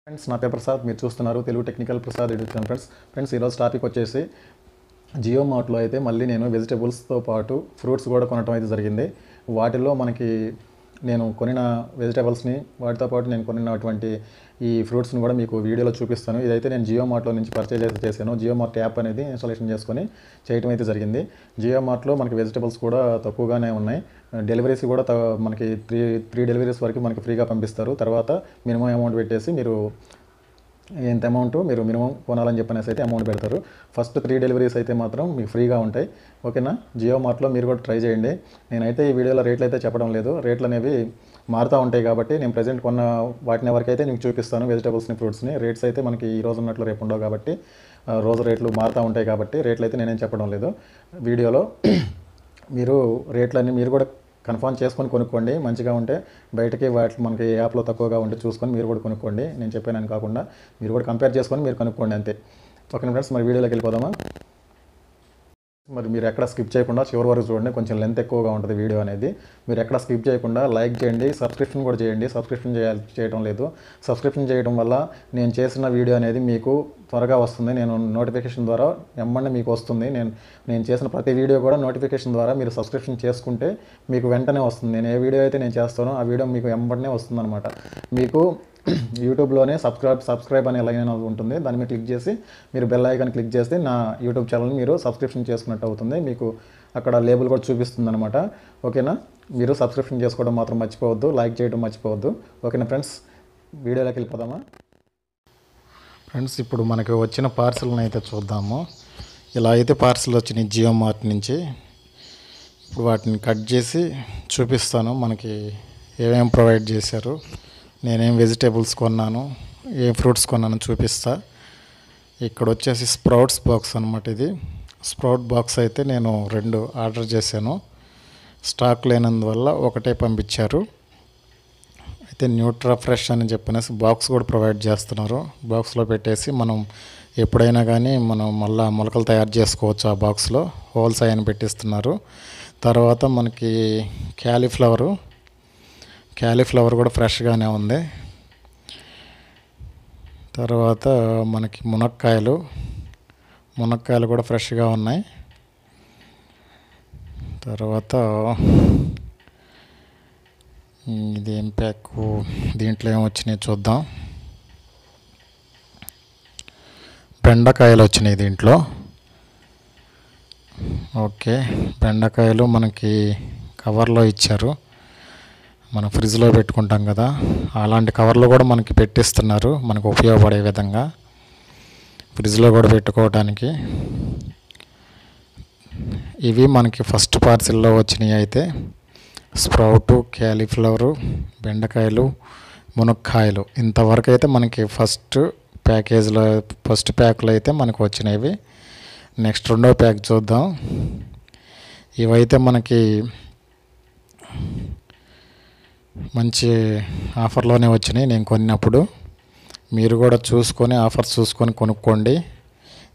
Friends నా పేరు ప్రసాద్, మీరు చూస్తున్నారు Telugu technical Prasad YouTube channel. Friends ఈరోజు టాపిక్ వచ్చేసి జియో మార్ట్లో అయితే మళ్ళీ నేను వెజిటేబుల్స్తో పాటు ఫ్రూట్స్ కూడా కొనటం అయితే జరిగింది. వాటిల్లో మనకి నేను కొనిన వెజిటేబుల్స్ని వాటితో పాటు నేను కొనినటువంటి ఈ ఫ్రూట్స్ని కూడా మీకు వీడియోలో చూపిస్తాను. ఇదైతే నేను జియో మార్ట్లో నుంచి పర్చేజ్ అయితే చేశాను. జియో మార్ట్ యాప్ అనేది ఇన్స్టాలేషన్ చేసుకొని చేయటం అయితే జరిగింది. జియో మార్ట్లో మనకి వెజిటేబుల్స్ కూడా తక్కువగానే ఉన్నాయి. డెలివరీస్ కూడా మనకి త్రీ డెలివరీస్ వరకు మనకి ఫ్రీగా పంపిస్తారు. తర్వాత మినిమం అమౌంట్ పెట్టేసి మీరు ఎంత అమౌంట్ మీరు మినిమం కొనాలని చెప్పనేసి అయితే అమౌంట్ పెడతారు. ఫస్ట్ 3 డెలివరీస్ అయితే మాత్రం మీకు ఫ్రీగా ఉంటాయి. ఓకేనా, జియో మార్ట్లో మీరు కూడా ట్రై చేయండి. నేనైతే ఈ వీడియోలో రేట్లు అయితే చెప్పడం లేదు, రేట్లు అనేవి మారుతూ ఉంటాయి కాబట్టి నేను ప్రజెంట్ కొన్న వాటిని వరకైతే మీకు చూపిస్తాను. వెజిటేబుల్స్ని ఫ్రూట్స్ని రేట్స్ అయితే మనకి ఈ రోజు ఉన్నట్లు రేపు ఉండవు కాబట్టి రోజు రేట్లు మారుతూ ఉంటాయి కాబట్టి రేట్లు అయితే నేనేం చెప్పడం లేదు వీడియోలో. మీరు రేట్లన్నీ మీరు కూడా కన్ఫర్మ్ చేసుకొని కొనుక్కోండి. మంచిగా ఉంటే బయటకి వాటి మనకి యాప్లో తక్కువగా ఉంటే చూసుకొని మీరు కూడా కొనుక్కోండి. నేను చెప్పానని కాకుండా మీరు కూడా కంపేర్ చేసుకొని మీరు కొనుక్కోండి అంతే. ఓకే ఫ్రెండ్స్, మరి వీడియోలోకి వెళ్ళిపోదామా? మరి మీరు ఎక్కడ స్కిప్ చేయకుండా చివరి వరకు చూడండి, కొంచెం లెంత్ ఎక్కువగా ఉంటుంది వీడియో అనేది. మీరు ఎక్కడ స్కిప్ చేయకుండా లైక్ చేయండి, సబ్స్క్రిప్షన్ కూడా చేయండి. సబ్స్క్రిప్షన్ చేయడం లేదు, సబ్స్క్రిప్షన్ చేయడం వల్ల నేను చేసిన వీడియో అనేది మీకు త్వరగా వస్తుంది. నేను నోటిఫికేషన్ ద్వారా ఎమ్మన్నా మీకు వస్తుంది. నేను చేసిన ప్రతి వీడియో కూడా నోటిఫికేషన్ ద్వారా మీరు సబ్స్క్రిప్షన్ చేసుకుంటే మీకు వెంటనే వస్తుంది. నేను ఏ వీడియో అయితే నేను చేస్తానో ఆ వీడియో మీకు వెంటనే వస్తుంది అనమాట. మీకు యూట్యూబ్లోనే సబ్స్క్రైబ్ అనే లైన్ అనేది ఉంటుంది, దాని మీద క్లిక్ చేసి మీరు బెల్ ఐకాన్ క్లిక్ చేస్తే నా యూట్యూబ్ ఛానల్ని మీరు సబ్స్క్రిప్షన్ చేసుకున్నట్టు అవుతుంది. మీకు అక్కడ లేబుల్ కూడా చూపిస్తుంది అనమాట. ఓకేనా, మీరు సబ్స్క్రిప్షన్ చేసుకోవడం మాత్రం మర్చిపోవద్దు, లైక్ చేయడం మర్చిపోవద్దు. ఓకేనా ఫ్రెండ్స్, వీడియోలోకి వెళ్ళిపోదామా? ఫ్రెండ్స్, ఇప్పుడు మనకి వచ్చిన పార్సల్ని అయితే చూద్దాము. ఇలా అయితే పార్సల్ వచ్చినాయి జియో మార్ట్ నుంచి. ఇప్పుడు వాటిని కట్ చేసి చూపిస్తాను, మనకి ఏమేమి ప్రొవైడ్ చేశారు, నేనేం వెజిటేబుల్స్ కొన్నాను, ఏ ఫ్రూట్స్ కొన్నాను చూపిస్తా. ఇక్కడ వచ్చేసి స్ప్రౌట్స్ బాక్స్ అనమాట. ఇది స్ప్రౌట్ బాక్స్ అయితే నేను 2 ఆర్డర్ చేశాను. స్టాక్ లేనందువల్ల ఒకటే పంపించారు. అయితే న్యూట్రా ఫ్రెష్ అని చెప్పనేసి బాక్స్ కూడా ప్రొవైడ్ చేస్తున్నారు. బాక్స్లో పెట్టేసి మనం ఎప్పుడైనా కానీ మనం మళ్ళీ మొలకలు తయారు చేసుకోవచ్చు. ఆ బాక్స్లో హోల్స్ అయిన పెట్టిస్తున్నారు. తర్వాత మనకి క్యాలీఫ్లవర్ కూడా ఫ్రెష్గానే ఉంది. తర్వాత మనకి మునక్కాయలు కూడా ఫ్రెష్గా ఉన్నాయి. తర్వాత ఇదేం ప్యాక్, దీంట్లో ఏమొచ్చినాయి చూద్దాం. బెండకాయలు వచ్చినాయి దీంట్లో. ఓకే, బెండకాయలు మనకి కవర్లో ఇచ్చారు. మనం ఫ్రిడ్జ్లో పెట్టుకుంటాం కదా, అలాంటి కవర్లో కూడా మనకి పెట్టిస్తున్నారు, మనకు ఉపయోగపడే విధంగా ఫ్రిడ్జ్లో కూడా పెట్టుకోవడానికి. ఇవి మనకి ఫస్ట్ పార్సిల్లో వచ్చినాయి. అయితే స్ప్రౌటు, క్యాలీఫ్లవరు, బెండకాయలు, మునక్కాయలు ఇంతవరకు అయితే మనకి ఫస్ట్ ప్యాక్లో అయితే మనకు వచ్చినవి. నెక్స్ట్ రెండో ప్యాక్ చూద్దాం. ఇవైతే మనకి మంచి ఆఫర్లోనే వచ్చినాయి నేను కొన్నప్పుడు. మీరు కూడా ఆఫర్స్ చూసుకొని కొనుక్కోండి,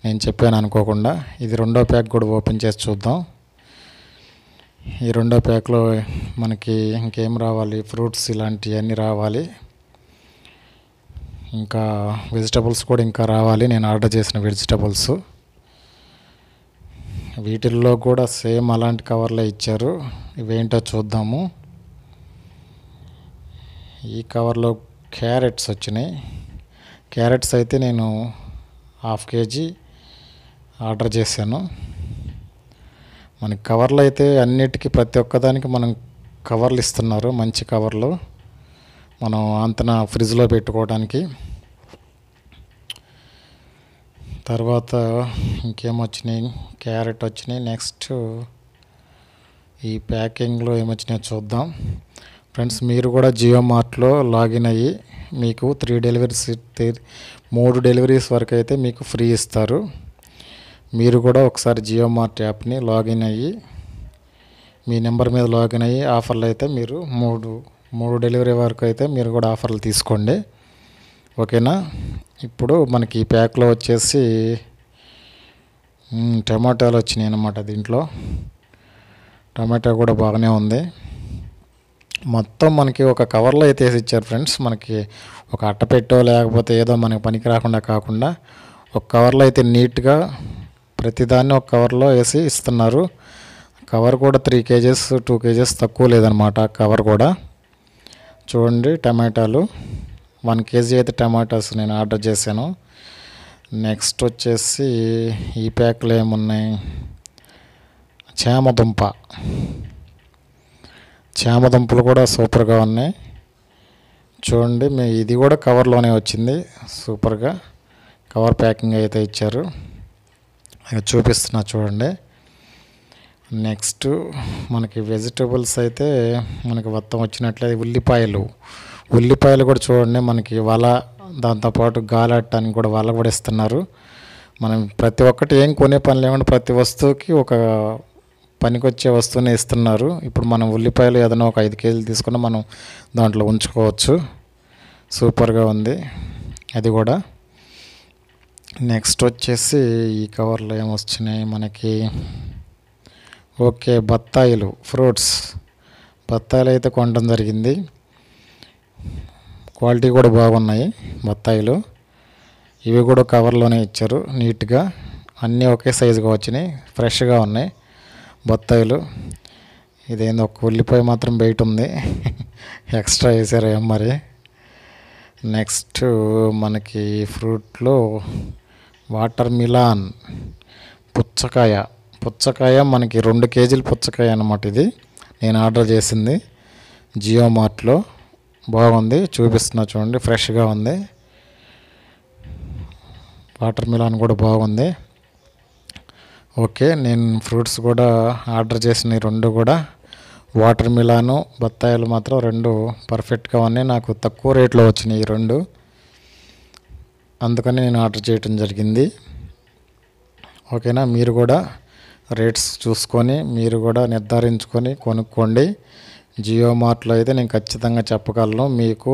నేను చెప్పాను అనుకోకుండా. ఇది రెండో ప్యాక్ కూడా ఓపెన్ చేసి చూద్దాం. ఈ రెండో ప్యాక్లో మనకి ఇంకేం రావాలి, ఫ్రూట్స్ ఇలాంటివన్నీ రావాలి, ఇంకా వెజిటబుల్స్ కూడా ఇంకా రావాలి. నేను ఆర్డర్ చేసిన వెజిటబుల్స్ వీటిల్లో కూడా సేమ్ అలాంటి కవర్లే ఇచ్చారు. ఇవేంటో చూద్దాము. ఈ కవర్లో క్యారెట్స్ వచ్చినాయి. క్యారెట్స్ అయితే నేను 1/2 kg ఆర్డర్ చేశాను. మనకి కవర్లు అయితే అన్నిటికీ ప్రతి ఒక్కదానికి మనం కవర్లు ఇస్తున్నారు, మంచి కవర్లు, మనం అంతన ఫ్రిడ్జ్లో పెట్టుకోవడానికి. తర్వాత ఇంకేమొచ్చినాయి, క్యారెట్ వచ్చినాయి. నెక్స్ట్ ఈ ప్యాకింగ్లో ఏమొచ్చినాయో చూద్దాం. ఫ్రెండ్స్, మీరు కూడా జియో మార్ట్లో లాగిన్ అయ్యి మీకు 3 డెలివరీస్ వరకు అయితే మీకు ఫ్రీ ఇస్తారు. మీరు కూడా ఒకసారి జియో మార్ట్ యాప్ని లాగిన్ అయ్యి మీ నెంబర్ మీద లాగిన్ అయ్యి ఆఫర్లు అయితే మీరు 3 డెలివరీ వరకు అయితే మీరు కూడా ఆఫర్లు తీసుకోండి. ఓకేనా, ఇప్పుడు మనకి ఈ ప్యాక్లో వచ్చేసి టమాటాలు వచ్చినాయి అన్నమాట. దీంట్లో టమాటా కూడా బాగానే ఉంది. మొత్తం మనకి ఒక కవర్లో అయితే వేసి ఇచ్చారు ఫ్రెండ్స్. మనకి ఒక అట్టపెట్టో లేకపోతే ఏదో మనకి పనికి రాకుండా కాకుండా ఒక కవర్లో అయితే నీట్గా ప్రతిదాన్ని ఒక కవర్లో వేసి ఇస్తున్నారు. కవర్ కూడా 3 kgs 2 kgs తక్కువ లేదనమాట. కవర్ కూడా చూడండి. టమాటాలు 1 kg అయితే టమాటాస్ నేను ఆర్డర్ చేశాను. నెక్స్ట్ వచ్చేసి ఈ ప్యాక్లో ఏమున్నాయి, చామదుంపలు కూడా సూపర్గా ఉన్నాయి. చూడండి, ఇది కూడా కవర్లోనే వచ్చింది. సూపర్గా కవర్ ప్యాకింగ్ అయితే ఇచ్చారు. ఇక చూపిస్తున్నా చూడండి. నెక్స్ట్ మనకి వెజిటబుల్స్ అయితే మనకి మొత్తం వచ్చినట్లయితే ఉల్లిపాయలు కూడా చూడండి. మనకి వల, దాంతోపాటు గాలట్టడానికి కూడా వల కూడా ఇస్తున్నారు. మనం ప్రతి ఒక్కటి ఏం కొనే పని లేకుండా ప్రతి వస్తువుకి ఒక పనికొచ్చే వస్తువుని ఇస్తున్నారు. ఇప్పుడు మనం ఉల్లిపాయలు ఏదైనా ఒక 5 kg తీసుకున్నా మనం దాంట్లో ఉంచుకోవచ్చు. సూపర్గా ఉంది అది కూడా. నెక్స్ట్ వచ్చేసి ఈ కవర్లో ఏమొచ్చినాయి మనకి, ఓకే, బత్తాయిలు అయితే కొనడం జరిగింది. క్వాలిటీ కూడా బాగున్నాయి బత్తాయిలు. ఇవి కూడా కవర్లోనే ఇచ్చారు నీట్గా. అన్నీ ఒకే సైజుగా వచ్చినాయి, ఫ్రెష్గా ఉన్నాయి బత్తాయిలు. ఇదేందో ఒక ఉల్లిపాయ మాత్రం బయట ఉంది, ఎక్స్ట్రా వేసారు ఏం మరి. నెక్స్ట్ మనకి ఫ్రూట్లో వాటర్ మిలాన్, పుచ్చకాయ మనకి 2 kg పుచ్చకాయ అన్నమాట. ఇది నేను ఆర్డర్ చేసింది జియో మార్ట్లో. బాగుంది, చూపిస్తున్నా చూడండి, ఫ్రెష్గా ఉంది. వాటర్ మిలాన్ కూడా బాగుంది. ఓకే, నేను ఫ్రూట్స్ కూడా ఆర్డర్ చేసిన 2 కూడా, వాటర్ మిలాను, బత్తాయిలు మాత్రం 2 పర్ఫెక్ట్గా ఉన్నాయి. నాకు తక్కువ రేట్లో వచ్చినాయి ఈ 2, అందుకని నేను ఆర్డర్ చేయడం జరిగింది. ఓకేనా, మీరు కూడా రేట్స్ చూసుకొని మీరు కూడా నిర్ధారించుకొని కొనుక్కోండి. జియో మార్ట్లో అయితే నేను ఖచ్చితంగా చెప్పగలను, మీకు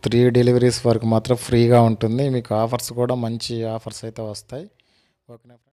3 డెలివరీస్ వరకు మాత్రం ఫ్రీగా ఉంటుంది. మీకు ఆఫర్స్ కూడా మంచి ఆఫర్స్ అయితే వస్తాయి. ఓకేనా.